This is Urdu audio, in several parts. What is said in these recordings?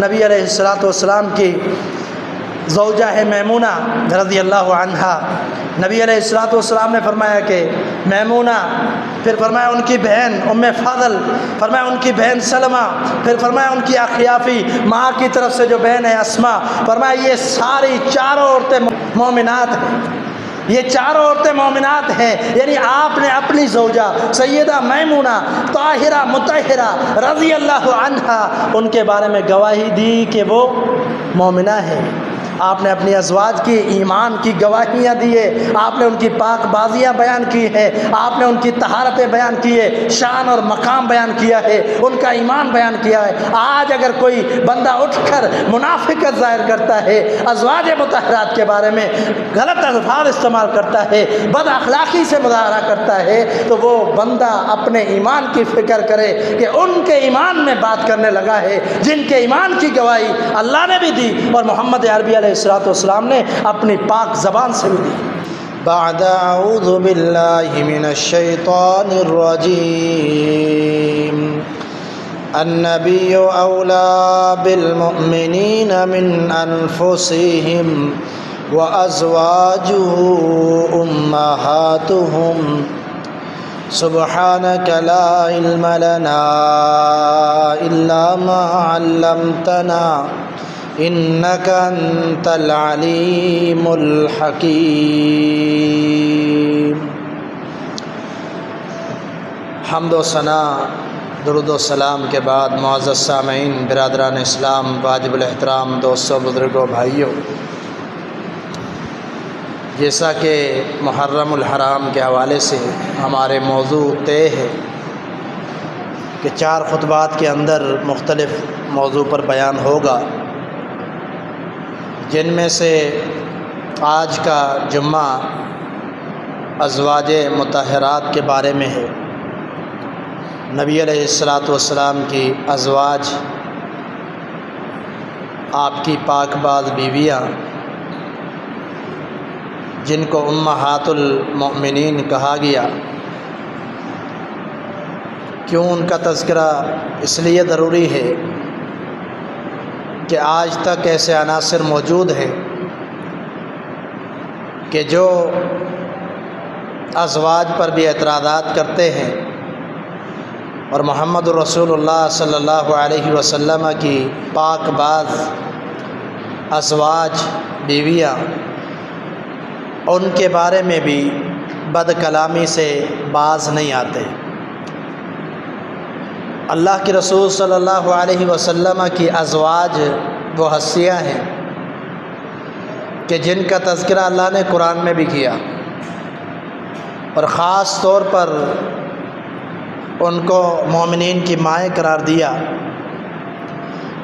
نبی علیہ الصلوۃ والسلام کی زوجہ ہے میمونہ رضی اللہ عنہا، نبی علیہ الصلوۃ والسلام نے فرمایا کہ میمونہ، پھر فرمایا ان کی بہن ام فضل، فرمایا ان کی بہن سلمہ، پھر فرمایا ان کی اخیافی ماں کی طرف سے جو بہن ہے اسماء، فرمایا یہ ساری چاروں عورتیں مومنات ہیں، یہ چاروں عورتیں مومنات ہیں۔ یعنی آپ نے اپنی زوجہ سیدہ میمونہ طاہرہ مطہرہ رضی اللہ عنہا ان کے بارے میں گواہی دی کہ وہ مومنہ ہے۔ آپ نے اپنی ازواج کی ایمان کی گواہیاں دی ہے، آپ نے ان کی پاک بازیاں بیان کی ہے، آپ نے ان کی طہارتیں بیان کی ہے، شان اور مقام بیان کیا ہے، ان کا ایمان بیان کیا ہے۔ آج اگر کوئی بندہ اٹھ کر منافقت ظاہر کرتا ہے، ازواج مطہرات کے بارے میں غلط الفاظ استعمال کرتا ہے، بد اخلاقی سے مظاہرہ کرتا ہے، تو وہ بندہ اپنے ایمان کی فکر کرے کہ ان کے ایمان میں بات کرنے لگا ہے جن کے ایمان کی گواہی اللہ نے بھی دی اور محمد عربی علیہ الصلوۃ والسلام نے اپنی پاک زبان سے بھی دی۔ بعد اعوذ باللہ من الشیطان الرجیم النبی اولی بالمؤمنین من انفسهم وازواجہ امہاتہم سبحانک لا علم لنا الا ما علمتنا انک انت العلیم الحکیم۔ حمد و ثنا درود و سلام کے بعد معزز سامعین، برادران اسلام، واجب الاحترام دوستوں، بزرگوں، بھائیوں، جیسا کہ محرم الحرام کے حوالے سے ہمارے موضوع طے ہے کہ 4 خطبات کے اندر مختلف موضوع پر بیان ہوگا، جن میں سے آج کا جمعہ ازواج مطہرات کے بارے میں ہے۔ نبی علیہ الصلوۃ والسلام کی ازواج، آپ کی پاک باز بیویاں، جن کو امہات المؤمنین کہا گیا۔ کیوں ان کا تذکرہ اس لیے ضروری ہے کہ آج تک ایسے عناصر موجود ہیں کہ جو ازواج پر بھی اعتراضات کرتے ہیں، اور محمد رسول اللہ صلی اللہ علیہ وسلم کی پاک باز ازواج بیویاں، ان کے بارے میں بھی بد کلامی سے باز نہیں آتے۔ اللہ کے رسول صلی اللہ علیہ وسلم کی ازواج وہ ہستیاں ہیں کہ جن کا تذکرہ اللہ نے قرآن میں بھی کیا، اور خاص طور پر ان کو مومنین کی مائیں قرار دیا۔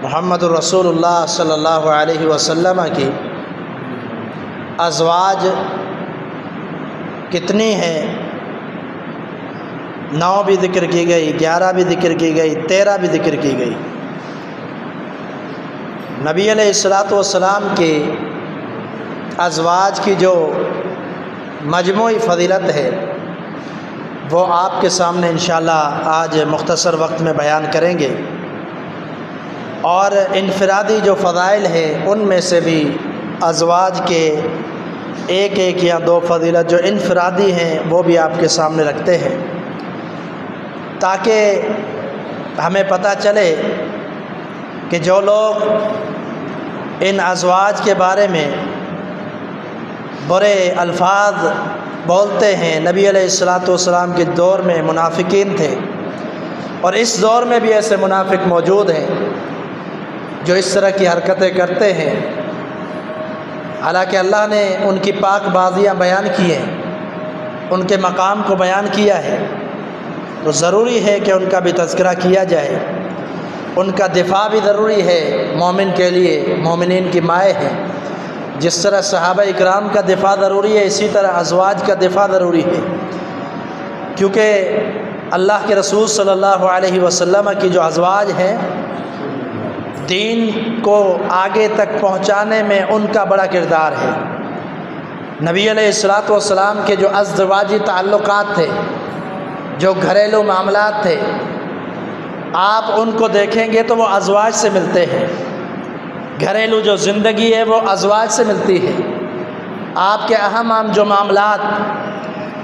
محمد رسول اللہ صلی اللہ علیہ وسلم کی ازواج کتنی ہیں؟ 9 بھی ذکر کی گئی، 11 بھی ذکر کی گئی، 13 بھی ذکر کی گئی۔ نبی علیہ الصلوۃ والسلام کی ازواج کی جو مجموعی فضیلت ہے وہ آپ کے سامنے انشاءاللہ آج مختصر وقت میں بیان کریں گے، اور انفرادی جو فضائل ہیں ان میں سے بھی ازواج کے ایک یا 2 فضیلت جو انفرادی ہیں وہ بھی آپ کے سامنے رکھتے ہیں، تاکہ ہمیں پتہ چلے کہ جو لوگ ان ازواج کے بارے میں برے الفاظ بولتے ہیں، نبی علیہ الصلوۃ والسلام کے دور میں منافقین تھے، اور اس دور میں بھی ایسے منافق موجود ہیں جو اس طرح کی حرکتیں کرتے ہیں۔ حالانکہ اللہ نے ان کی پاک بازیاں بیان کی ہیں، ان کے مقام کو بیان کیا ہے، تو ضروری ہے کہ ان کا بھی تذکرہ کیا جائے، ان کا دفاع بھی ضروری ہے مومن کے لیے۔ مومنین کی مائیں ہیں، جس طرح صحابہ اکرام کا دفاع ضروری ہے، اسی طرح ازواج کا دفاع ضروری ہے، کیونکہ اللہ کے رسول صلی اللہ علیہ وسلم کی جو ازواج ہیں، دین کو آگے تک پہنچانے میں ان کا بڑا کردار ہے۔ نبی علیہ الصلوۃ والسلام کے جو ازدواجی تعلقات تھے، جو گھریلو معاملات تھے، آپ ان کو دیکھیں گے تو وہ ازواج سے ملتے ہیں۔ گھریلو جو زندگی ہے وہ ازواج سے ملتی ہے. آپ کے اہم جو معاملات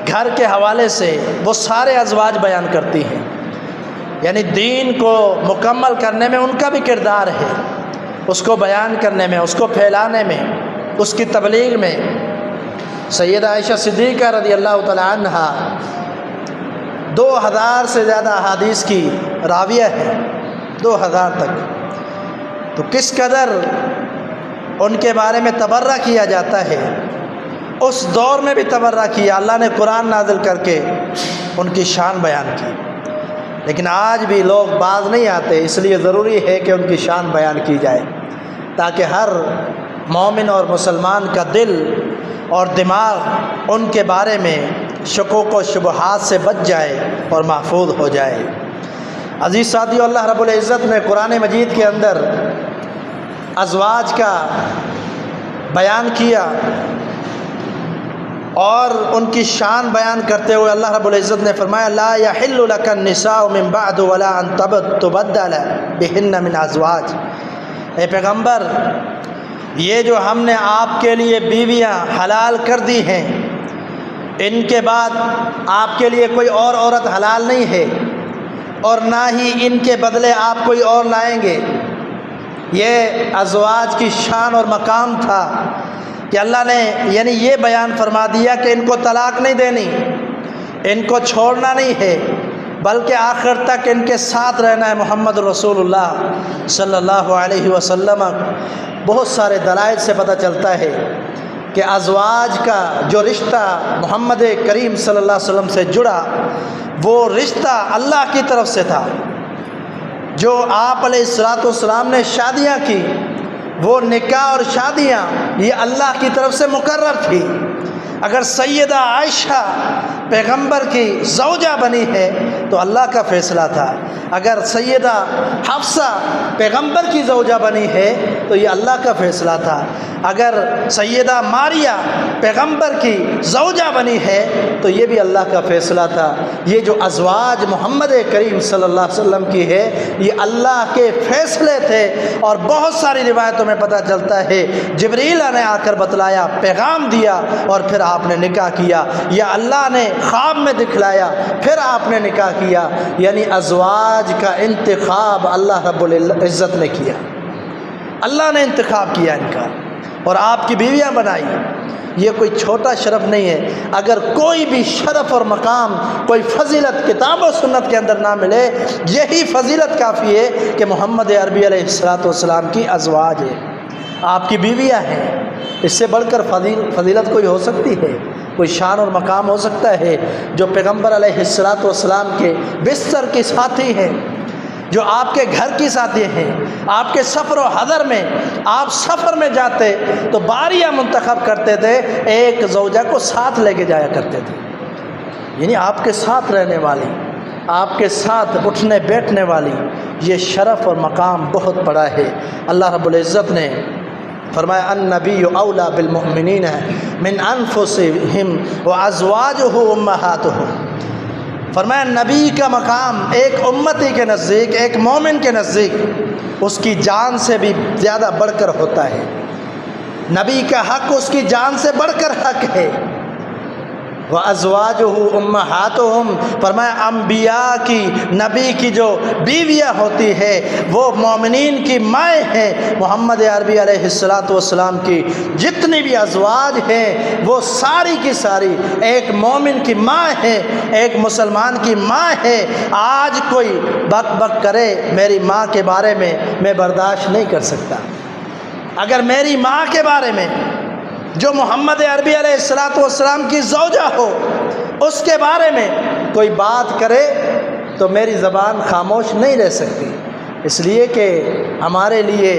گھر کے حوالے سے وہ سارے ازواج بیان کرتی ہیں. یعنی دین کو مکمل کرنے میں ان کا بھی کردار ہے، اس کو بیان کرنے میں، اس کو پھیلانے میں، اس کی تبلیغ میں. سیدہ عائشہ صدیقہ رضی اللہ تعالی عنہا 2000 سے زیادہ احادیث کی راویہ ہے، 2000 تک. تو کس قدر ان کے بارے میں تبرہ کیا جاتا ہے. اس دور میں بھی تبرہ کیا، اللہ نے قرآن نازل کر کے ان کی شان بیان کی. لیکن آج بھی لوگ باز نہیں آتے، اس لیے ضروری ہے کہ ان کی شان بیان کی جائے تاکہ ہر مومن اور مسلمان کا دل اور دماغ ان کے بارے میں شکوک و شبہات سے بچ جائے اور محفوظ ہو جائے. عزیز ساتھیو، اللہ رب العزت نے قرآن مجید کے اندر ازواج کا بیان کیا اور ان کی شان بیان کرتے ہوئے اللہ رب العزت نے فرمایا لا یحل لک النساء من بعد ولا ان تبدل بہن من ازواج. اے پیغمبر، یہ جو ہم نے آپ کے لیے بیویاں حلال کر دی ہیں، ان کے بعد آپ کے لیے کوئی اور عورت حلال نہیں ہے اور نہ ہی ان کے بدلے آپ کوئی اور لائیں گے. یہ ازواج کی شان اور مقام تھا کہ اللہ نے یعنی یہ بیان فرما دیا کہ ان کو طلاق نہیں دینی، ان کو چھوڑنا نہیں ہے، بلکہ آخر تک ان کے ساتھ رہنا ہے. محمد رسول اللہ صلی اللہ علیہ وسلم. بہت سارے دلائل سے پتہ چلتا ہے کہ ازواج کا جو رشتہ محمد کریم صلی اللہ علیہ وسلم سے جڑا وہ رشتہ اللہ کی طرف سے تھا. جو آپ علیہ السلام نے شادیاں کی، وہ نکاح اور شادیاں یہ اللہ کی طرف سے مقرر تھی. اگر سیدہ عائشہ پیغمبر کی زوجہ بنی ہے تو اللہ کا فیصلہ تھا. اگر سیدہ حفصہ پیغمبر کی زوجہ بنی ہے تو یہ اللہ کا فیصلہ تھا. اگر سیدہ ماریہ پیغمبر کی زوجہ بنی ہے تو یہ بھی اللہ کا فیصلہ تھا. یہ جو ازواج محمد کریم صلی اللہ علیہ وسلم کی ہے یہ اللہ کے فیصلے تھے. اور بہت ساری روایتوں میں پتہ چلتا ہے جبریل نے آ کر بتلایا، پیغام دیا اور پھر آپ نے نکاح کیا، یا اللہ نے خواب میں دکھلایا پھر آپ نے نکاح کیا. یعنی ازواج کا انتخاب اللہ رب العزت نے کیا، اللہ نے انتخاب کیا ان کا اور آپ کی بیویاں بنائی. یہ کوئی چھوٹا شرف نہیں ہے. اگر کوئی بھی شرف اور مقام، کوئی فضیلت کتاب و سنت کے اندر نہ ملے، یہی فضیلت کافی ہے کہ محمد عربی علیہ السلام کی ازواج ہے، آپ کی بیویاں ہیں. اس سے بڑھ کر فضیلت کوئی ہو سکتی ہے؟ کوئی شان اور مقام ہو سکتا ہے؟ جو پیغمبر علیہ السلام کے بستر کے ساتھی ہیں، جو آپ کے گھر کی ساتھی ہیں، آپ کے سفر و حضر میں آپ سفر میں جاتے تو باریاں منتخب کرتے تھے، ایک زوجہ کو ساتھ لے کے جایا کرتے تھے. یعنی آپ کے ساتھ رہنے والی، آپ کے ساتھ اٹھنے بیٹھنے والی، یہ شرف اور مقام بہت بڑا ہے. اللہ رب العزت نے فرمایا النبی اولا بالمؤمنین من انفسہم وازواجہ امہاتہم. فرمایا نبی کا مقام ایک امتی کے نزدیک، ایک مومن کے نزدیک اس کی جان سے بھی زیادہ بڑھ کر ہوتا ہے. نبی کا حق اس کی جان سے بڑھ کر حق ہے. وَأَزْوَاجُهُ أُمَّهَاتُهُمْ. فرمایا انبیاء کی، نبی کی جو بیویاں ہوتی ہے وہ مومنین کی مائیں ہیں. محمد عربی علیہ السلام کی جتنی بھی ازواج ہیں وہ ساری کی ساری ایک مومن کی ماں ہے، ایک مسلمان کی ماں ہے. آج کوئی بک بک کرے میری ماں کے بارے میں برداشت نہیں کر سکتا. اگر میری ماں کے بارے میں جو محمد عربی علیہ السلام کی زوجہ ہو اس کے بارے میں کوئی بات کرے تو میری زبان خاموش نہیں رہ سکتی. اس لیے کہ ہمارے لیے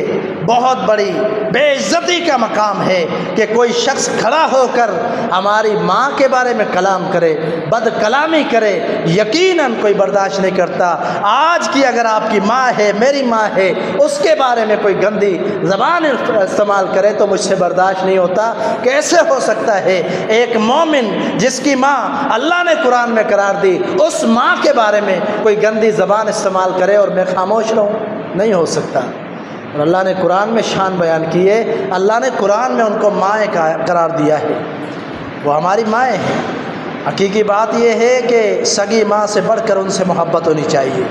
بہت بڑی بے عزتی کا مقام ہے کہ کوئی شخص کھڑا ہو کر ہماری ماں کے بارے میں کلام کرے، بد کلامی کرے. یقیناً کوئی برداشت نہیں کرتا. آج کی اگر آپ کی ماں ہے، میری ماں ہے، اس کے بارے میں کوئی گندی زبان استعمال کرے تو مجھ سے برداشت نہیں ہوتا. کیسے ہو سکتا ہے ایک مومن جس کی ماں اللہ نے قرآن میں قرار دی، اس ماں کے بارے میں کوئی گندی زبان استعمال کرے اور میں خاموش رہوں؟ نہیں ہو سکتا. اور اللہ نے قرآن میں شان بیان کی ہے، اللہ نے قرآن میں ان کو مائیں قرار دیا ہے، وہ ہماری مائیں ہیں۔ حقیقی بات یہ ہے کہ سگی ماں سے بڑھ کر ان سے محبت ہونی چاہیے،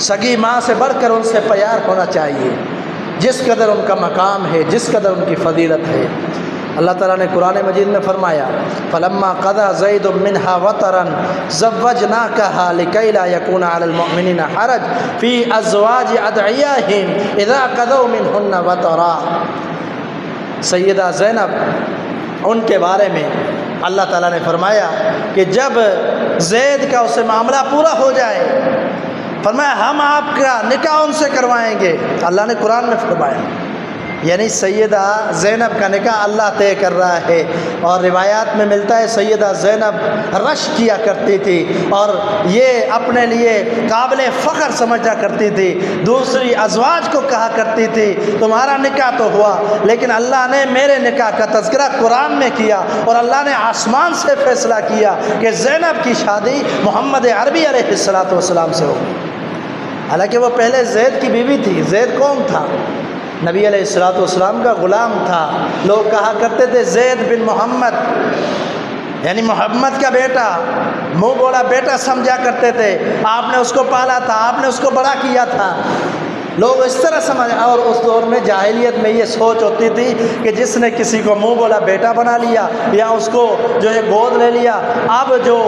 سگی ماں سے بڑھ کر ان سے پیار ہونا چاہیے، جس قدر ان کا مقام ہے، جس قدر ان کی فضیلت ہے۔ اللہ تعالیٰ نے قرآن مجید میں فرمایا فلما قضى زید منها وطرا زوجناكها لكي لا يكون على المؤمنين حرج في ازواج ادعيائهم اذا قضوا منهن وطرا۔ سیدہ زینب ان کے بارے میں اللہ تعالیٰ نے فرمایا کہ جب زید کا اسے معاملہ پورا ہو جائے، فرمایا ہم آپ کا نکاح ان سے کروائیں گے۔ اللہ نے قرآن میں فرمایا، یعنی سیدہ زینب کا نکاح اللہ طے کر رہا ہے۔ اور روایات میں ملتا ہے سیدہ زینب رش کیا کرتی تھی اور یہ اپنے لیے قابل فخر سمجھا کرتی تھی، دوسری ازواج کو کہا کرتی تھی تمہارا نکاح تو ہوا، لیکن اللہ نے میرے نکاح کا تذکرہ قرآن میں کیا اور اللہ نے آسمان سے فیصلہ کیا کہ زینب کی شادی محمد عربی علیہ السلام سے ہوگی۔ حالانکہ وہ پہلے زید کی بیوی تھی۔ زید کون تھا؟ نبی علیہ السلام کا غلام تھا۔ لوگ کہا کرتے تھے زید بن محمد، یعنی محمد کا بیٹا، منہ بولا بیٹا سمجھا کرتے تھے۔ آپ نے اس کو پالا تھا، آپ نے اس کو بڑا کیا تھا، لوگ اس طرح سمجھ۔ اور اس دور میں جاہلیت میں یہ سوچ ہوتی تھی کہ جس نے کسی کو منہ بولا بیٹا بنا لیا یا اس کو جو ہے گود لے لیا، اب جو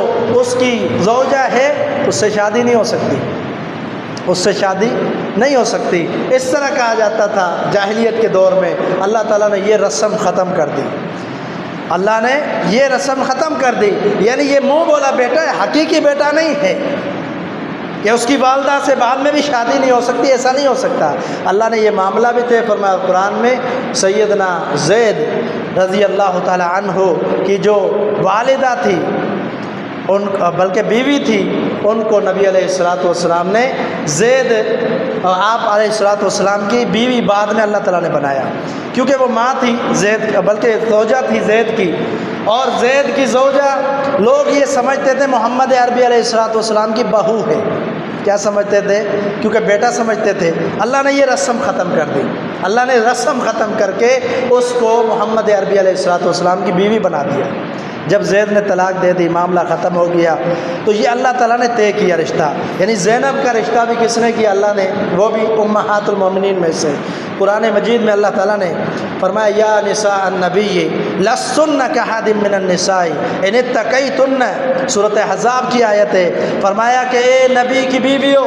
اس کی زوجہ ہے اس سے شادی نہیں ہو سکتی، اس سے شادی نہیں ہو سکتی۔ اس طرح کہا جاتا تھا جاہلیت کے دور میں۔ اللہ تعالیٰ نے یہ رسم ختم کر دی، اللہ نے یہ رسم ختم کر دی، یعنی یہ منہ بولا بیٹا ہے، حقیقی بیٹا نہیں ہے کہ اس کی والدہ سے بعد میں بھی شادی نہیں ہو سکتی، ایسا نہیں ہو سکتا۔ اللہ نے یہ معاملہ بھی طے فرمایا قرآن میں۔ سیدنا زید رضی اللہ تعالی عنہ کی جو والدہ تھی، ان بلکہ بیوی تھی، ان کو نبی علیہ السلام نے زید آپ علیہ السلام کی بیوی بعد میں اللہ تعالیٰ نے بنایا، کیونکہ وہ ماں تھی زید، بلکہ زوجہ تھی زید کی، اور زید کی زوجہ لوگ یہ سمجھتے تھے محمد عربی علیہ السلام کی بہو ہے۔ کیا سمجھتے تھے؟ کیونکہ بیٹا سمجھتے تھے۔ اللہ نے یہ رسم ختم کر دی، اللہ نے رسم ختم کر کے اس کو محمد عربی علیہ السلام کی بیوی بنا دیا۔ جب زید نے طلاق دے دی، معاملہ ختم ہو گیا، تو یہ اللہ تعالیٰ نے طے کیا رشتہ، یعنی زینب کا رشتہ بھی کس نے کیا؟ اللہ نے، وہ بھی امہات المومنین میں سے۔ قرآن مجید میں اللہ تعالیٰ نے فرمایا یا نساء النبی لستن کاحد من النساء ان اتقیتن، سورۃ احزاب کی آیت ہے۔ فرمایا کہ اے نبی کی بیویوں،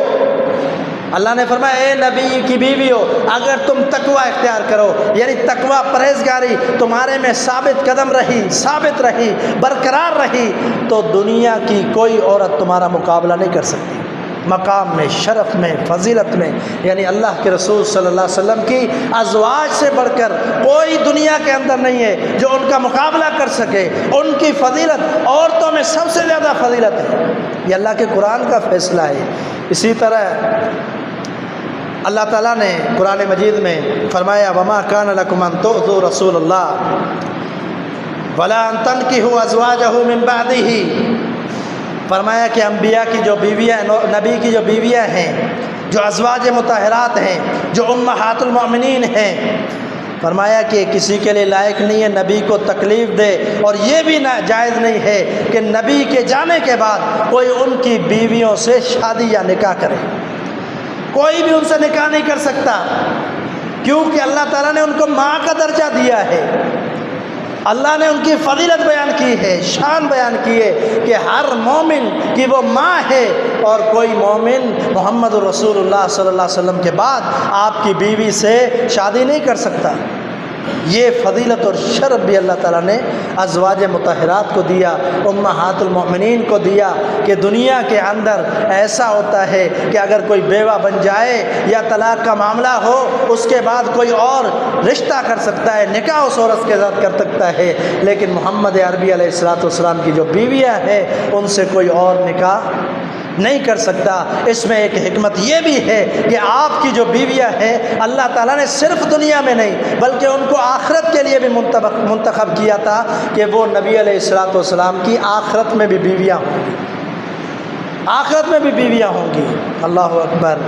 اللہ نے فرمایا اے نبی کی بیویوں اگر تم تقوی اختیار کرو، یعنی تقوی پرہیزگاری تمہارے میں ثابت قدم رہی، ثابت رہی، برقرار رہی، تو دنیا کی کوئی عورت تمہارا مقابلہ نہیں کر سکتی، مقام میں، شرف میں، فضیلت میں۔ یعنی اللہ کے رسول صلی اللہ علیہ وسلم کی ازواج سے بڑھ کر کوئی دنیا کے اندر نہیں ہے جو ان کا مقابلہ کر سکے۔ ان کی فضیلت عورتوں میں سب سے زیادہ فضیلت ہے، یہ اللہ کے قرآن کا فیصلہ ہے۔ اسی طرح اللہ تعالیٰ نے قرآن مجید میں فرمایا وما کان لکم ان تؤذوا رسول اللہ ولا ان تنکحوا ازواجہ من بعدہ، فرمایا کہ انبیاء کی جو بیویاں، نبی کی جو بیویاں ہیں، جو ازواج مطہرات ہیں، جو امہات المؤمنین ہیں، فرمایا کہ کسی کے لیے لائق نہیں ہے نبی کو تکلیف دے، اور یہ بھی جائز نہیں ہے کہ نبی کے جانے کے بعد کوئی ان کی بیویوں سے شادی یا نکاح کرے، کوئی بھی ان سے نکاح نہیں کر سکتا، کیونکہ اللہ تعالیٰ نے ان کو ماں کا درجہ دیا ہے۔ اللہ نے ان کی فضیلت بیان کی ہے، شان بیان کی ہے کہ ہر مومن کی وہ ماں ہے، اور کوئی مومن محمد رسول اللہ صلی اللہ علیہ وسلم کے بعد آپ کی بیوی سے شادی نہیں کر سکتا۔ یہ فضیلت اور شرف بھی اللہ تعالیٰ نے ازواج مطہرات کو دیا، امہات المؤمنین کو دیا، کہ دنیا کے اندر ایسا ہوتا ہے کہ اگر کوئی بیوہ بن جائے یا طلاق کا معاملہ ہو، اس کے بعد کوئی اور رشتہ کر سکتا ہے، نکاح اس عورت کے ساتھ کر سکتا ہے، لیکن محمد عربی علیہ السلام کی جو بیویاں ہیں ان سے کوئی اور نکاح نہیں کر سکتا۔ اس میں ایک حکمت یہ بھی ہے کہ آپ کی جو بیویاں ہیں اللہ تعالیٰ نے صرف دنیا میں نہیں بلکہ ان کو آخرت کے لیے بھی منتخب کیا تھا کہ وہ نبی علیہ السلام کی آخرت میں بھی بیویاں ہوں گی، آخرت میں بھی بیویاں ہوں گی۔ اللہ اکبر۔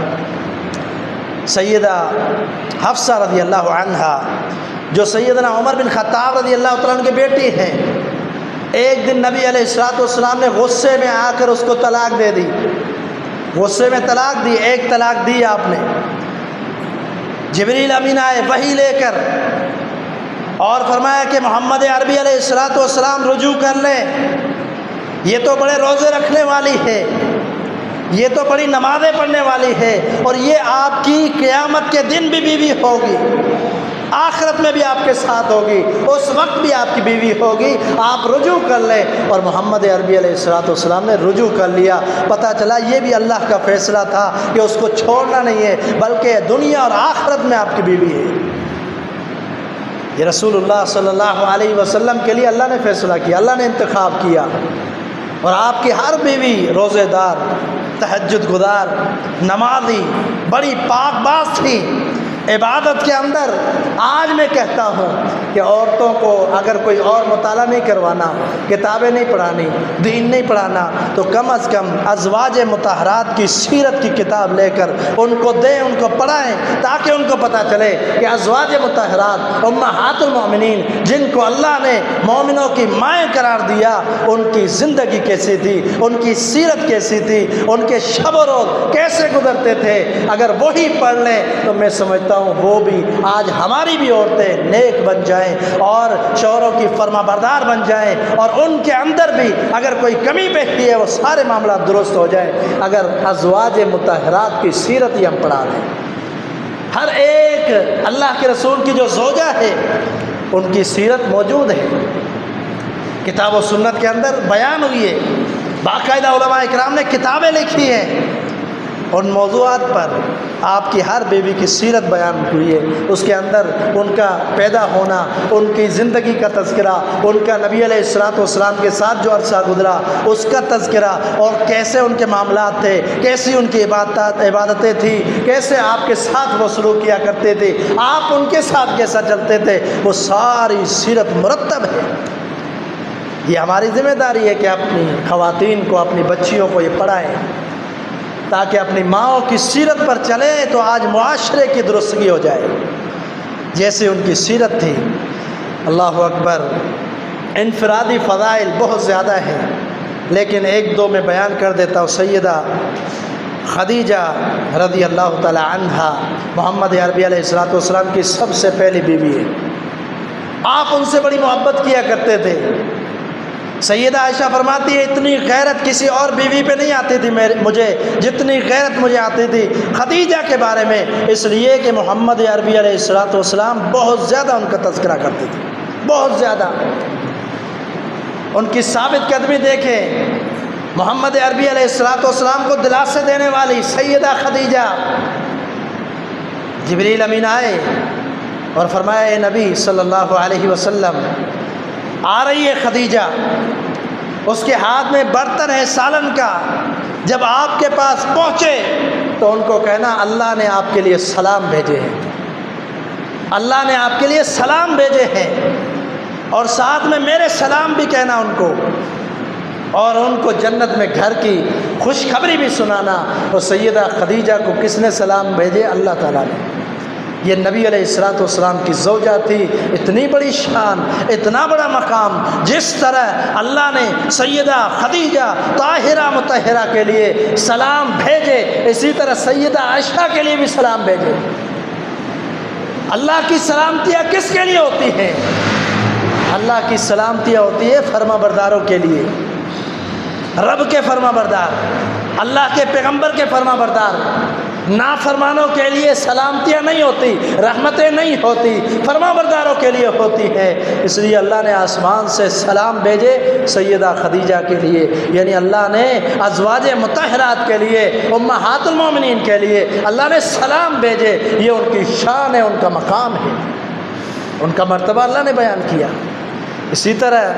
سیدہ حفصہ رضی اللہ عنہا جو سیدنا عمر بن خطاب رضی اللہ تعالیٰ عنہ کی بیٹی ہیں، ایک دن نبی علیہ الصلوۃ والسلام نے غصے میں آ کر اس کو طلاق دے دی، غصے میں طلاق دی، ایک طلاق دی آپ نے۔ جبریل امین آئے وحی لے کر اور فرمایا کہ محمد عربی علیہ الصلوۃ والسلام رجوع کر لیں، یہ تو بڑے روزے رکھنے والی ہے، یہ تو بڑی نمازیں پڑھنے والی ہے، اور یہ آپ کی قیامت کے دن بھی بیوی ہوگی، آخرت میں بھی آپ کے ساتھ ہوگی، اس وقت بھی آپ کی بیوی ہوگی، آپ رجوع کر لیں۔ اور محمد عربی علیہ الصلوۃ والسلام نے رجوع کر لیا۔ پتہ چلا یہ بھی اللہ کا فیصلہ تھا کہ اس کو چھوڑنا نہیں ہے، بلکہ دنیا اور آخرت میں آپ کی بیوی ہے۔ یہ رسول اللہ صلی اللہ علیہ وسلم کے لیے اللہ نے فیصلہ کیا، اللہ نے انتخاب کیا، اور آپ کی ہر بیوی روزے دار، تہجد گزار، نمازی، بڑی پاک باز تھی عبادت کے اندر۔ آج میں کہتا ہوں کہ عورتوں کو اگر کوئی اور مطالعہ نہیں کروانا، کتابیں نہیں پڑھانی، دین نہیں پڑھانا، تو کم از کم ازواج مطہرات کی سیرت کی کتاب لے کر ان کو دیں، ان کو پڑھائیں، تاکہ ان کو پتہ چلے کہ ازواج مطہرات امہات المومنین، جن کو اللہ نے مومنوں کی مائیں قرار دیا، ان کی زندگی کیسی تھی، ان کی سیرت کیسی تھی، ان کے شب و روز کیسے گزرتے تھے۔ اگر وہی پڑھ لیں تو میں سمجھتا ہوں وہ بھی آج ہماری بھی عورتیں نیک بن جائیں اور شوہروں کی فرما بردار بن جائیں، اور ان کے اندر بھی اگر کوئی کمی بیشی ہے وہ سارے معاملات درست ہو جائیں اگر ازواج مطہرات کی سیرت ہی ہم پڑھا دیں۔ ہر ایک اللہ کے رسول کی جو زوجہ ہے ان کی سیرت موجود ہے، کتاب و سنت کے اندر بیان ہوئی ہے، باقاعدہ علماء اکرام نے کتابیں لکھی ہیں ان موضوعات پر۔ آپ کی ہر بیوی کی سیرت بیان ہوئی ہے، اس کے اندر ان کا پیدا ہونا، ان کی زندگی کا تذکرہ، ان کا نبی علیہ الصلوۃ والسلام کے ساتھ جو عرصہ گزرا اس کا تذکرہ، اور کیسے ان کے معاملات تھے، کیسی ان کی عبادتیں تھیں، کیسے آپ کے ساتھ وہ سلوک کیا کرتے تھے، آپ ان کے ساتھ کیسا چلتے تھے، وہ ساری سیرت مرتب ہے۔ یہ ہماری ذمہ داری ہے کہ اپنی خواتین کو، اپنی بچیوں کو یہ پڑھائیں تاکہ اپنی ماؤں کی سیرت پر چلیں تو آج معاشرے کی درستگی ہو جائے جیسے ان کی سیرت تھی۔ اللہ اکبر۔ انفرادی فضائل بہت زیادہ ہیں، لیکن ایک دو میں بیان کر دیتا ہوں۔ سیدہ خدیجہ رضی اللہ تعالی عنہا محمد عربی علیہ الصلوۃ والسلام کی سب سے پہلی بیوی ہے، آپ ان سے بڑی محبت کیا کرتے تھے۔ سیدہ عائشہ فرماتی ہے اتنی غیرت کسی اور بیوی پہ نہیں آتی تھی مجھے جتنی غیرت مجھے آتی تھی خدیجہ کے بارے میں، اس لیے کہ محمد عربی علیہ الصلوۃ والسلام بہت زیادہ ان کا تذکرہ کرتے تھے، بہت زیادہ۔ ان کی ثابت قدمی دیکھیں، محمد عربی علیہ الصلوۃ والسلام کو دلاسے دینے والی سیدہ خدیجہ۔ جبریل امین آئے اور فرمایا اے نبی صلی اللہ علیہ وسلم، آ رہی ہے خدیجہ، اس کے ہاتھ میں برتن ہے سالن کا، جب آپ کے پاس پہنچے تو ان کو کہنا اللہ نے آپ کے لیے سلام بھیجے ہیں، اللہ نے آپ کے لیے سلام بھیجے ہیں، اور ساتھ میں میرے سلام بھی کہنا ان کو، اور ان کو جنت میں گھر کی خوشخبری بھی سنانا۔ اور سیدہ خدیجہ کو کس نے سلام بھیجے؟ اللہ تعالیٰ نے۔ یہ نبی علیہ الصلوۃ والسلام کی زوجہ تھی، اتنی بڑی شان، اتنا بڑا مقام، جس طرح اللہ نے سیدہ خدیجہ طاہرہ مطہرہ کے لیے سلام بھیجے، اسی طرح سیدہ عائشہ کے لیے بھی سلام بھیجے۔ اللہ کی سلامتیاں کس کے لیے ہوتی ہیں؟ اللہ کی سلامتیاں ہوتی ہے فرما برداروں کے لیے، رب کے فرما بردار، اللہ کے پیغمبر کے فرما بردار۔ نافرمانوں کے لیے سلامتیاں نہیں ہوتی، رحمتیں نہیں ہوتی، فرما برداروں کے لیے ہوتی ہے۔ اس لیے اللہ نے آسمان سے سلام بھیجے سیدہ خدیجہ کے لیے، یعنی اللہ نے ازواج مطہرات کے لیے، امہات المومنین کے لیے اللہ نے سلام بھیجے۔ یہ ان کی شان ہے، ان کا مقام ہے، ان کا مرتبہ اللہ نے بیان کیا۔ اسی طرح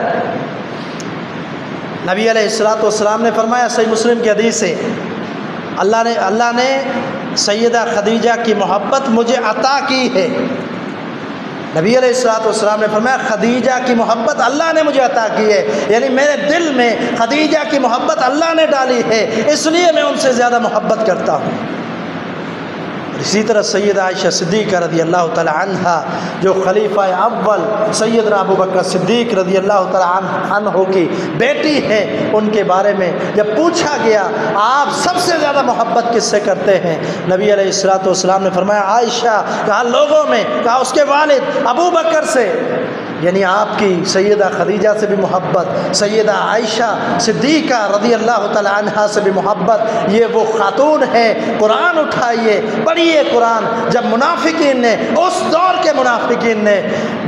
نبی علیہ الصلوۃ والسلام نے فرمایا، صحیح مسلم کی حدیث ہے، اللہ نے سیدہ خدیجہ کی محبت مجھے عطا کی ہے۔ نبی علیہ الصلوۃ والسلام نے فرمایا خدیجہ کی محبت اللہ نے مجھے عطا کی ہے، یعنی میرے دل میں خدیجہ کی محبت اللہ نے ڈالی ہے، اس لیے میں ان سے زیادہ محبت کرتا ہوں۔ اسی طرح سیدہ عائشہ صدیقہ رضی اللہ تعالی عنہ جو خلیفہ اول سیدنا ابو بکر صدیق رضی اللہ تعالی عنہ کی بیٹی ہے، ان کے بارے میں جب پوچھا گیا آپ سب سے زیادہ محبت کس سے کرتے ہیں، نبی علیہ الصلوۃ والسلام نے فرمایا عائشہ، کہا لوگوں میں، کہا اس کے والد ابو بکر سے، یعنی آپ کی سیدہ خدیجہ سے بھی محبت، سیدہ عائشہ صدیقہ رضی اللہ تعالی عنہا سے بھی محبت۔ یہ وہ خاتون ہے، قرآن اٹھائیے پڑھیے قرآن، جب منافقین نے، اس دور کے منافقین نے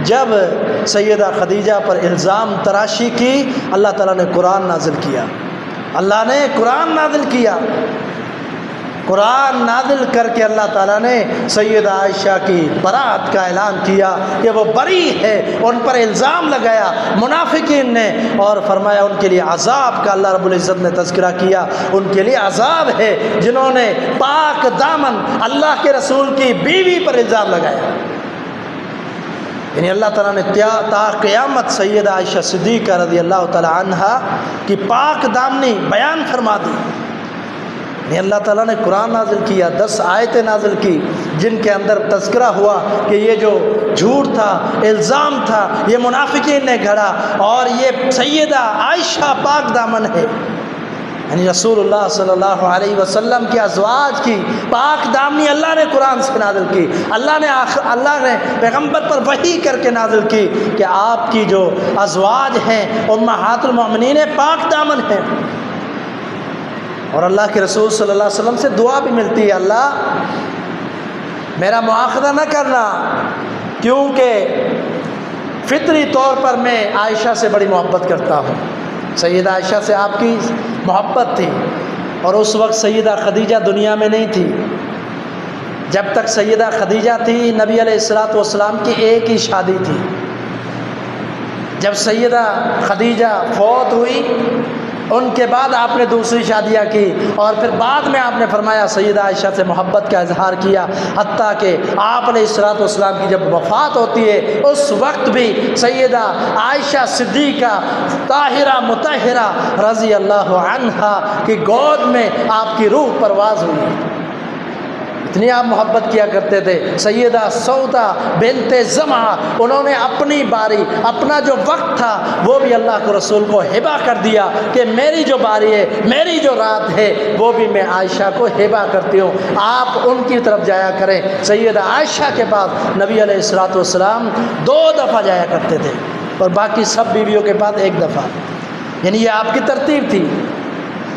جب سیدہ خدیجہ پر الزام تراشی کی، اللہ تعالیٰ نے قرآن نازل کیا، اللہ نے قرآن نازل کیا، قرآن نازل کر کے اللہ تعالیٰ نے سیدہ عائشہ کی برات کا اعلان کیا کہ وہ بری ہے، ان پر الزام لگایا منافقین نے، اور فرمایا ان کے لیے عذاب کا اللہ رب العزت نے تذکرہ کیا، ان کے لیے عذاب ہے جنہوں نے پاک دامن اللہ کے رسول کی بیوی پر الزام لگایا۔ یعنی اللہ تعالیٰ نے تا قیامت سیدہ عائشہ صدیقہ رضی اللہ تعالی عنہا کی پاک دامنی بیان فرما دی۔ اللہ تعالیٰ نے قرآن نازل کیا، 10 آیتیں نازل کی جن کے اندر تذکرہ ہوا کہ یہ جو جھوٹ تھا، الزام تھا، یہ منافقین نے گھڑا، اور یہ سیدہ عائشہ پاک دامن ہے، یعنی رسول اللہ صلی اللہ علیہ وسلم کی ازواج کی پاک دامنی اللہ نے قرآن سے نازل کی، اللہ نے پیغمبر پر وحی کر کے نازل کی کہ آپ کی جو ازواج ہیں امہات المؤمنین پاک دامن ہیں۔ اور اللہ کے رسول صلی اللہ علیہ وسلم سے دعا بھی ملتی ہے، اللہ میرا مؤاخذہ نہ کرنا، کیونکہ فطری طور پر میں عائشہ سے بڑی محبت کرتا ہوں۔ سیدہ عائشہ سے آپ کی محبت تھی، اور اس وقت سیدہ خدیجہ دنیا میں نہیں تھی۔ جب تک سیدہ خدیجہ تھی، نبی علیہ الصلوۃ والسلام کی ایک ہی شادی تھی۔ جب سیدہ خدیجہ فوت ہوئی، ان کے بعد آپ نے دوسری شادیاں کی، اور پھر بعد میں آپ نے فرمایا سیدہ عائشہ سے محبت کا اظہار کیا، حتیٰ کہ آپ علیہ الصلوۃ والسلام کی جب وفات ہوتی ہے اس وقت بھی سیدہ عائشہ صدیقہ طاہرہ مطہرہ رضی اللہ عنہا کی گود میں آپ کی روح پرواز ہوئی، اتنی آپ محبت کیا کرتے تھے۔ سیدہ سودا بنت زمعہ، انہوں نے اپنی باری، اپنا جو وقت تھا وہ بھی اللہ کے رسول کو ہبہ کر دیا کہ میری جو باری ہے، میری جو رات ہے، وہ بھی میں عائشہ کو ہبہ کرتی ہوں، آپ ان کی طرف جایا کریں۔ سیدہ عائشہ کے پاس نبی علیہ الصلوۃ والسلام 2 دفعہ جایا کرتے تھے، اور باقی سب بیویوں کے پاس 1 دفعہ، یعنی یہ آپ کی ترتیب تھی۔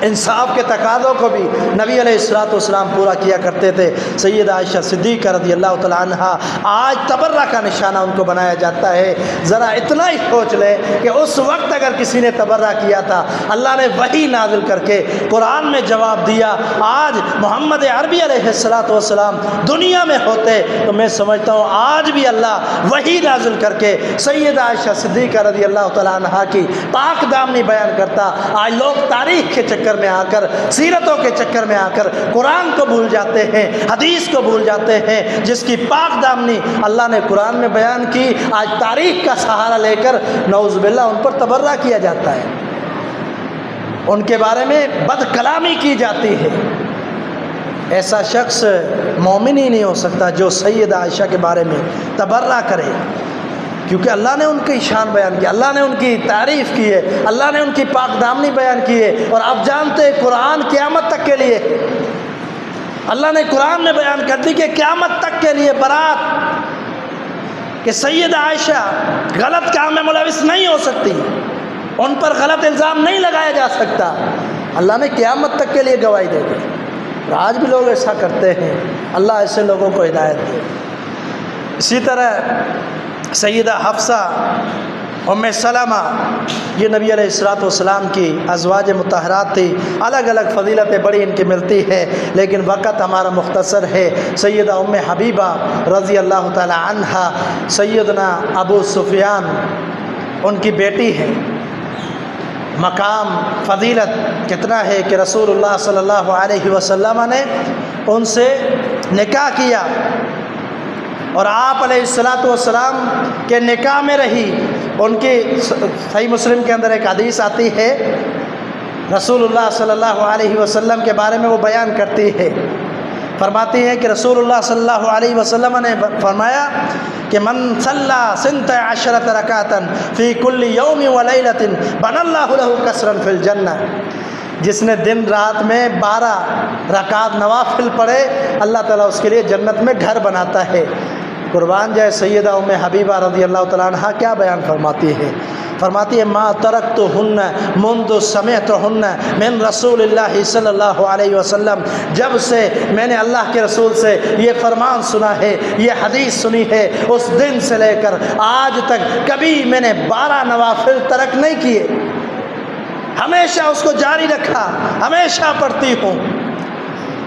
انصاف کے تقاضوں کو بھی نبی علیہ الصلوۃ والسلام پورا کیا کرتے تھے۔ سیدہ عائشہ صدیقہ رضی اللہ تعالی عنہا آج تبرہ کا نشانہ ان کو بنایا جاتا ہے۔ ذرا اتنا ہی سوچ لے کہ اس وقت اگر کسی نے تبرہ کیا تھا، اللہ نے وحی نازل کر کے قرآن میں جواب دیا، آج محمد عربی علیہ الصلوۃ والسلام دنیا میں ہوتے تو میں سمجھتا ہوں آج بھی اللہ وحی نازل کر کے سیدہ عائشہ صدیقہ رضی اللہ تعالی عنہا کی پاک دامنی بیان کرتا۔ آج لوگ تاریخ کے چکر میں آ کر، سیرتوں کے چکر میں آ کر قرآن کو بھول جاتے ہیں، حدیث کو بھول جاتے ہیں، جس کی پاک دامنی اللہ نے قرآن میں بیان کی، آج تاریخ کا سہارا لے کر نعوذ باللہ ان پر تبرہ کیا جاتا ہے، ان کے بارے میں بد کلامی کی جاتی ہے۔ ایسا شخص مومن ہی نہیں ہو سکتا جو سیدہ عائشہ کے بارے میں تبرہ کرے، کیونکہ اللہ نے ان کی شان بیان کی، اللہ نے ان کی تعریف کی ہے، اللہ نے ان کی پاک دامنی بیان کی ہے۔ اور آپ جانتے ہیں قرآن قیامت تک کے لیے، اللہ نے قرآن میں بیان کر دی کہ قیامت تک کے لیے برات، کہ سیدہ عائشہ غلط کام میں ملوث نہیں ہو سکتی، ان پر غلط الزام نہیں لگایا جا سکتا، اللہ نے قیامت تک کے لیے گواہی دے دی۔ اور آج بھی لوگ ایسا کرتے ہیں، اللہ ایسے لوگوں کو ہدایت دے۔ اسی طرح سیدہ حفصہ ام سلمہ، یہ نبی علیہ الصلوۃ والسلام کی ازواج مطہرات تھی، الگ الگ فضیلتیں بڑی ان کی ملتی ہے، لیکن وقت ہمارا مختصر ہے۔ سیدہ ام حبیبہ رضی اللہ تعالی عنہا، سیدنا ابو سفیان ان کی بیٹی ہے، مقام فضیلت کتنا ہے کہ رسول اللہ صلی اللہ علیہ وسلم نے ان سے نکاح کیا، اور آپ علیہ الصلوۃ والسلام کے نکاح میں رہی۔ ان کی صحیح مسلم کے اندر ایک حدیث آتی ہے، رسول اللہ صلی اللہ علیہ وسلم کے بارے میں وہ بیان کرتی ہے، فرماتی ہیں کہ رسول اللہ صلی اللہ علیہ وسلم نے فرمایا کہ من صلی سنت عشرۃ رکعۃ فی کل یوم و لیلۃ بنى اللہ لہ قصرا فی الجنہ، جس نے دن رات میں 12 رکعات نوافل پڑھے اللہ تعالیٰ اس کے لیے جنت میں گھر بناتا ہے۔ قربان جائے سیدہ ام حبیبہ رضی اللہ تعالیٰ عنہ کیا بیان فرماتی ہے؟ فرماتی ہے ما ترکتہن منذ سمعتہن من رسول اللہ صلی اللہ علیہ وسلم، جب سے میں نے اللہ کے رسول سے یہ فرمان سنا ہے، یہ حدیث سنی ہے، اس دن سے لے کر آج تک کبھی میں نے 12 نوافل ترک نہیں کیے، ہمیشہ اس کو جاری رکھا، ہمیشہ پڑھتی ہوں۔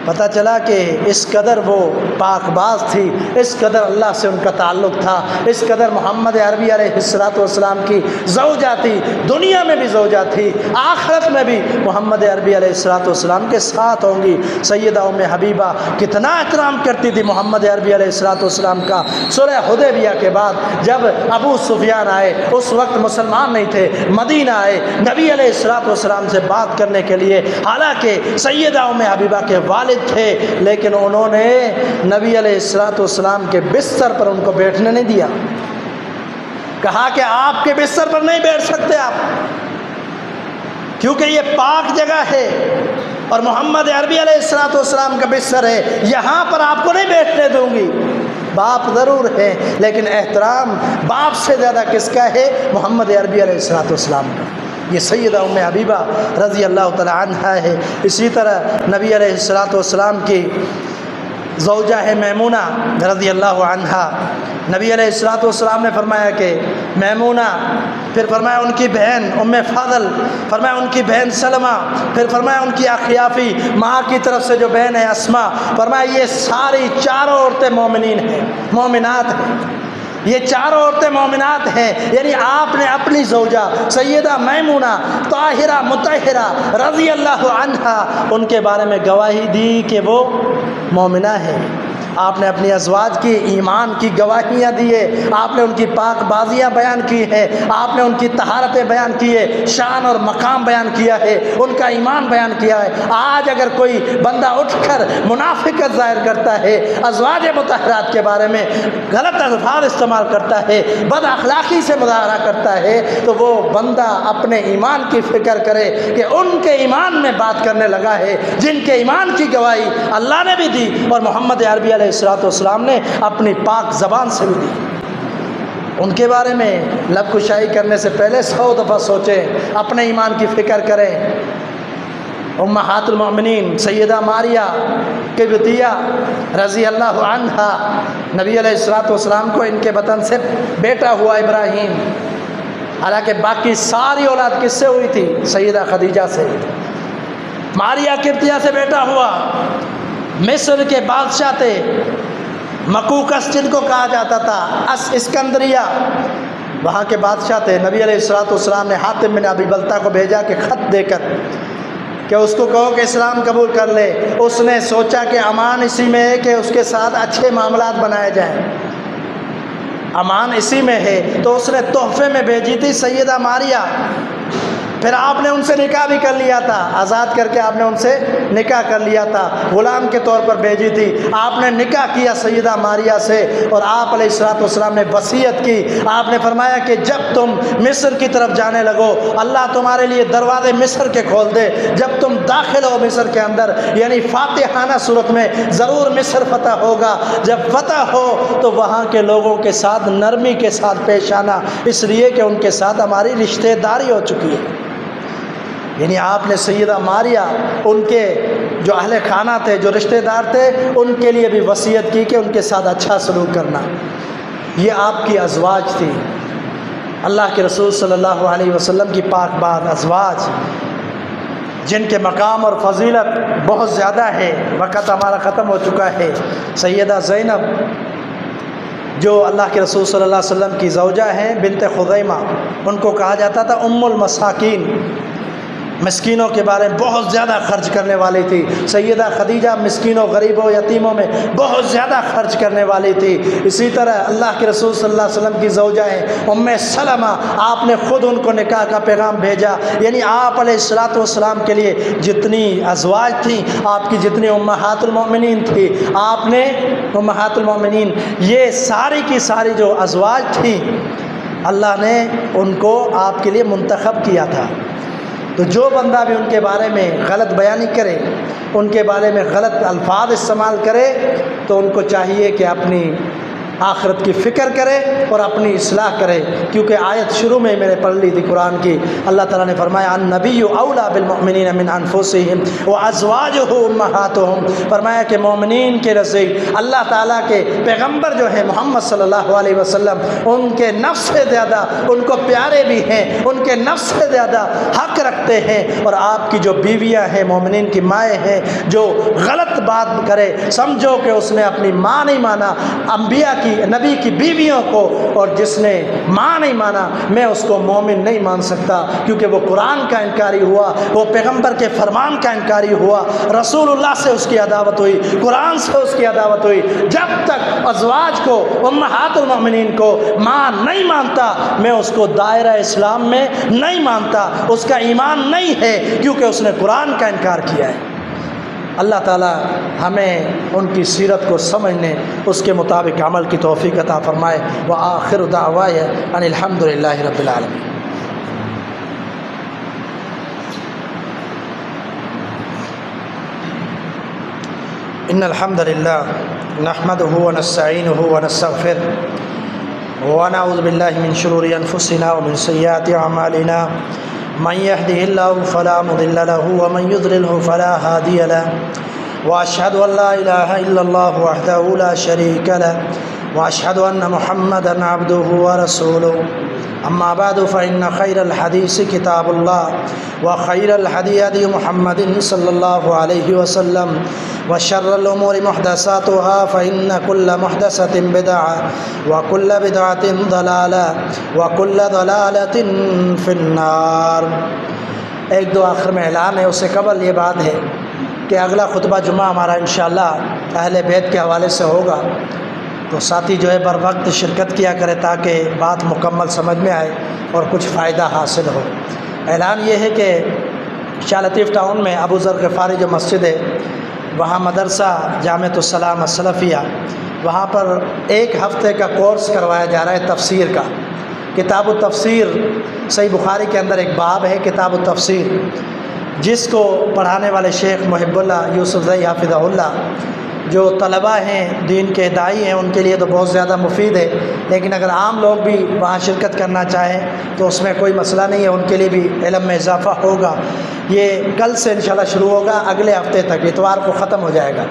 پتہ چلا کہ اس قدر وہ پاک باز تھی، اس قدر اللہ سے ان کا تعلق تھا، اس قدر محمد عربی علیہ السلام کی زوجہ تھی، دنیا میں بھی زوجہ تھی، آخرت میں بھی محمد عربی علیہ السلام کے ساتھ ہوں گی۔ سیدہ ام حبیبہ کتنا احترام کرتی تھی محمد عربی علیہ السلام کا۔ صلح حدیبیہ کے بعد جب ابو سفیان آئے، اس وقت مسلمان نہیں تھے، مدینہ آئے نبی علیہ السلام سے بات کرنے کے لیے، حالانکہ سیدہ ام حبیبہ کے والد تھے، لیکن انہوں نے نبی علیہ السلام کے بستر پر ان کو بیٹھنے نہیں دیا، کہا کہ آپ کے بستر پر نہیں بیٹھ سکتے آپ، کیونکہ یہ پاک جگہ ہے اور محمد عربی علیہ السلام کا بستر ہے، یہاں پر آپ کو نہیں بیٹھنے دوں گی۔ باپ ضرور ہے لیکن احترام باپ سے زیادہ کس کا ہے؟ محمد عربی علیہ السلام کا۔ یہ سیدہ ام حبیبہ رضی اللہ تعالی عنہا ہے۔ اسی طرح نبی علیہ السلام کی زوجہ ہے میمونہ رضی اللہ عنہا، نبی علیہ السلام نے فرمایا کہ میمونہ، پھر فرمایا ان کی بہن ام فضل، فرمایا ان کی بہن سلمہ، پھر فرمایا ان کی اخیافی ماں کی طرف سے جو بہن ہے اسما، فرمایا یہ ساری چاروں عورتیں مومنین ہیں، مومنات ہیں، یہ چاروں عورتیں مومنات ہیں، یعنی آپ نے اپنی زوجہ سیدہ میمونہ طاہرہ مطہرہ رضی اللہ عنہا ان کے بارے میں گواہی دی کہ وہ مومنہ ہے۔ آپ نے اپنی ازواج کی ایمان کی گواہیاں دیے، آپ نے ان کی پاک بازیاں بیان کی ہیں، آپ نے ان کی طہارتیں بیان کی ہے، شان اور مقام بیان کیا ہے، ان کا ایمان بیان کیا ہے۔ آج اگر کوئی بندہ اٹھ کر منافقت ظاہر کرتا ہے، ازواج مطہرات کے بارے میں غلط الفاظ استعمال کرتا ہے، بد اخلاقی سے مظاہرہ کرتا ہے، تو وہ بندہ اپنے ایمان کی فکر کرے کہ ان کے ایمان میں بات کرنے لگا ہے جن کے ایمان کی گواہی اللہ نے بھی دی اور محمد عربی علیہ السلام نے اپنی پاک زبان سے بھی دی۔ ان کے بارے میں لب کشائی کرنے سے پہلے 100 دفعہ سوچیں، اپنے ایمان کی فکر کریں۔ امہات المؤمنین سیدہ ماریہ قبطیہ رضی اللہ عنہا، نبی علیہ السلام کو ان کے بطن سے بیٹا ہوا ابراہیم، حالانکہ باقی ساری اولاد کس سے ہوئی تھی؟ سیدہ خدیجہ سے۔ ماریہ قبطیہ سے بیٹا ہوا، مصر کے بادشاہ تھے، مقوقس جن کو کہا جاتا تھا، اسکندریہ، وہاں کے بادشاہ تھے۔ نبی علیہ السلام نے حاتم بن ابی بلتہ کو بھیجا کہ خط دے کر کہ اس کو کہو کہ اسلام قبول کر لے۔ اس نے سوچا کہ امان اسی میں ہے کہ اس کے ساتھ اچھے معاملات بنائے جائیں، امان اسی میں ہے، تو اس نے تحفے میں بھیجی تھی سیدہ ماریہ۔ پھر آپ نے ان سے نکاح بھی کر لیا تھا، آزاد کر کے آپ نے ان سے نکاح کر لیا تھا، غلام کے طور پر بھیجی تھی۔ آپ نے نکاح کیا سیدہ ماریہ سے، اور آپ علیہ السلام نے وصیت کی۔ آپ نے فرمایا کہ جب تم مصر کی طرف جانے لگو، اللہ تمہارے لیے دروازے مصر کے کھول دے، جب تم داخل ہو مصر کے اندر، یعنی فاتحانہ صورت میں ضرور مصر فتح ہوگا، جب فتح ہو تو وہاں کے لوگوں کے ساتھ نرمی کے ساتھ پیش آنا، اس لیے کہ ان کے ساتھ ہماری رشتہ داری ہو چکی ہے۔ یعنی آپ نے سیدہ ماریہ، ان کے جو اہل خانہ تھے، جو رشتہ دار تھے، ان کے لیے بھی وصیت کی کہ ان کے ساتھ اچھا سلوک کرنا۔ یہ آپ کی ازواج تھی، اللہ کے رسول صلی اللہ علیہ وسلم کی پاک باز ازواج، جن کے مقام اور فضیلت بہت زیادہ ہے۔ وقت ہمارا ختم ہو چکا ہے۔ سیدہ زینب جو اللہ کے رسول صلی اللہ علیہ وسلم کی زوجہ ہیں، بنت خزیمہ، ان کو کہا جاتا تھا ام المساکین، مسکینوں کے بارے میں بہت زیادہ خرچ کرنے والی تھی۔ سیدہ خدیجہ مسکینوں غریبوں یتیموں میں بہت زیادہ خرچ کرنے والی تھی۔ اسی طرح اللہ کے رسول صلی اللہ علیہ وسلم کی زوجہ ہیں ام سلمہ، آپ نے خود ان کو نکاح کا پیغام بھیجا۔ یعنی آپ علیہ الصلوۃ والسلام کے لیے جتنی ازواج تھیں، آپ کی جتنی امہات المؤمنین تھی، آپ نے امہات المؤمنین یہ ساری کی ساری جو ازواج تھیں اللہ نے ان کو آپ کے لیے منتخب کیا تھا۔ تو جو بندہ بھی ان کے بارے میں غلط بیانی کرے، ان کے بارے میں غلط الفاظ استعمال کرے، تو ان کو چاہیے کہ اپنی آخرت کی فکر کرے اور اپنی اصلاح کرے، کیونکہ آیت شروع میں میں نے پڑھ لی تھی قرآن کی۔ اللہ تعالیٰ نے فرمایا النبی اولیٰ بالمؤمنین من انفسہم وازواجہ امہاتہم، فرمایا کہ مومنین کے نزدیک اللہ تعالیٰ کے پیغمبر جو ہیں محمد صلی اللہ علیہ وسلم، ان کے نفس سے زیادہ ان کو پیارے بھی ہیں، ان کے نفس سے زیادہ حق رکھتے ہیں۔ اور آپ کی جو بیویاں ہیں، مومنین کی مائیں ہیں، جو غلط بات کرے سمجھو کہ اس نے اپنی ماں نہیں مانا، انبیاء کی نبی کی بیویوں کو، اور جس نے ماں نہیں مانا میں اس کو مومن نہیں مان سکتا، کیونکہ وہ قرآن کا انکاری ہوا، وہ پیغمبر کے فرمان کا انکاری ہوا، رسول اللہ سے اس کی عداوت ہوئی، قرآن سے اس کی عداوت ہوئی۔ جب تک ازواج کو، امہات المؤمنین کو ماں نہیں مانتا، میں اس کو دائرہ اسلام میں نہیں مانتا، اس کا ایمان نہیں ہے، کیونکہ اس نے قرآن کا انکار کیا ہے۔ اللہ تعالی ہمیں ان کی سیرت کو سمجھنے، اس کے مطابق عمل کی توفیق عطا فرمائے۔ وآخر دعوایا ان الحمد للہ رب العالمین۔ ان الحمد للہ نحمده ونستعینه ونستغفره ونعوذ باللہ من شرور انفسنا ومن سیئات اعمالنا، من يهده الله فلا مضل له ومن يضلله فلا هادي له، واشهد ان لا اله الا الله وحده لا شريك له، واشهد ان محمدا عبده ورسوله۔ اما بعد فان خير الحديث كتاب الله، وخير الهدي هدي محمد صلى الله عليه وسلم، وشر الامور محدثاتها فان كل محدثة بدعة، وكل بدعة ضلالة، وكل ضلالة في النار۔ ایک دو آخر میں اعلان ہے، اس سے قبل یہ بات ہے کہ اگلا خطبہ جمعہ ہمارا انشاءاللہ اہل بیت کے حوالے سے ہوگا، تو ساتھی جو ہے بر وقت شرکت کیا کرے تاکہ بات مکمل سمجھ میں آئے اور کچھ فائدہ حاصل ہو۔ اعلان یہ ہے کہ شاہ لطیف ٹاؤن میں ابو ذر غفاری جو مسجد ہے، وہاں مدرسہ جامعۃ السلام السلفیہ، وہاں پر ایک ہفتے کا کورس کروایا جا رہا ہے تفسیر کا۔ کتاب التفسیر، صحیح بخاری کے اندر ایک باب ہے کتاب التفسیر، جس کو پڑھانے والے شیخ محب اللہ یوسف زئی حافظہ اللہ، جو طلباء ہیں، دین کے داعی ہیں، ان کے لیے تو بہت زیادہ مفید ہے، لیکن اگر عام لوگ بھی وہاں شرکت کرنا چاہیں تو اس میں کوئی مسئلہ نہیں ہے، ان کے لیے بھی علم میں اضافہ ہوگا۔ یہ کل سے انشاءاللہ شروع ہوگا، اگلے ہفتے تک، اتوار کو ختم ہو جائے گا۔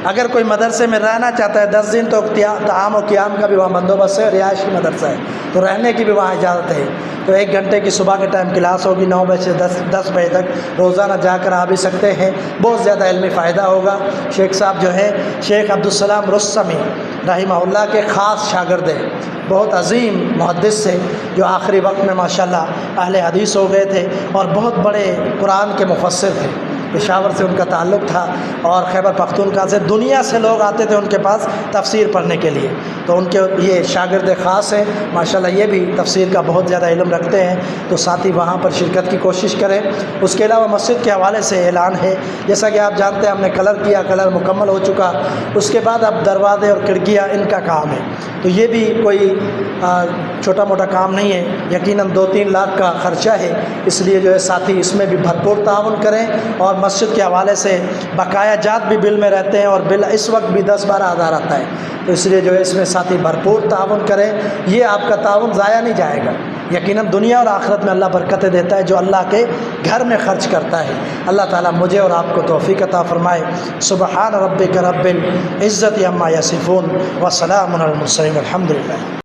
اگر کوئی مدرسے میں رہنا چاہتا ہے 10 دن، تو طعام و قیام کا بھی وہاں بندوبست ہے، رہائشی مدرسہ ہے تو رہنے کی بھی وہاں اجازت ہے۔ تو 1 گھنٹے کی صبح کے ٹائم کلاس ہوگی، 9 بجے سے 10 بجے تک، روزانہ جا کر آ بھی سکتے ہیں، بہت زیادہ علمی فائدہ ہوگا۔ شیخ صاحب جو ہیں شیخ عبدالسلام رستمی رحمہ اللہ کے خاص شاگرد ہیں، بہت عظیم محدث سے، جو آخری وقت میں ماشاءاللہ اہل حدیث ہو گئے تھے اور بہت بڑے قرآن کے مفسر تھے۔ پشاور سے ان کا تعلق تھا اور خیبر پختونخوا سے دنیا سے لوگ آتے تھے ان کے پاس تفسیر پڑھنے کے لیے، تو ان کے یہ شاگرد خاص ہیں ماشاءاللہ، یہ بھی تفسیر کا بہت زیادہ علم رکھتے ہیں، تو ساتھی وہاں پر شرکت کی کوشش کریں۔ اس کے علاوہ مسجد کے حوالے سے اعلان ہے، جیسا کہ آپ جانتے ہیں ہم نے کلر کیا، کلر مکمل ہو چکا، اس کے بعد اب دروازے اور کھڑکیاں ان کا کام ہے، تو یہ بھی کوئی چھوٹا موٹا کام نہیں ہے، یقیناً 2-3 لاکھ کا خرچہ ہے، اس لیے جو ہے ساتھی اس میں بھی بھرپور تعاون کریں، اور مسجد کے حوالے سے بقایا جات بھی بل میں رہتے ہیں، اور بل اس وقت بھی 10-12 ہزار آتا ہے، تو اس لیے جو ہے اس میں ساتھی بھرپور تعاون کریں، یہ آپ کا تعاون ضائع نہیں جائے گا، یقیناً دنیا اور آخرت میں اللہ برکتیں دیتا ہے جو اللہ کے گھر میں خرچ کرتا ہے۔ اللہ تعالیٰ مجھے اور آپ کو توفیق عطا فرمائے۔ سبحان ربک رب العزت عما یصفون وسلام علی المرسلین، الحمد للہ۔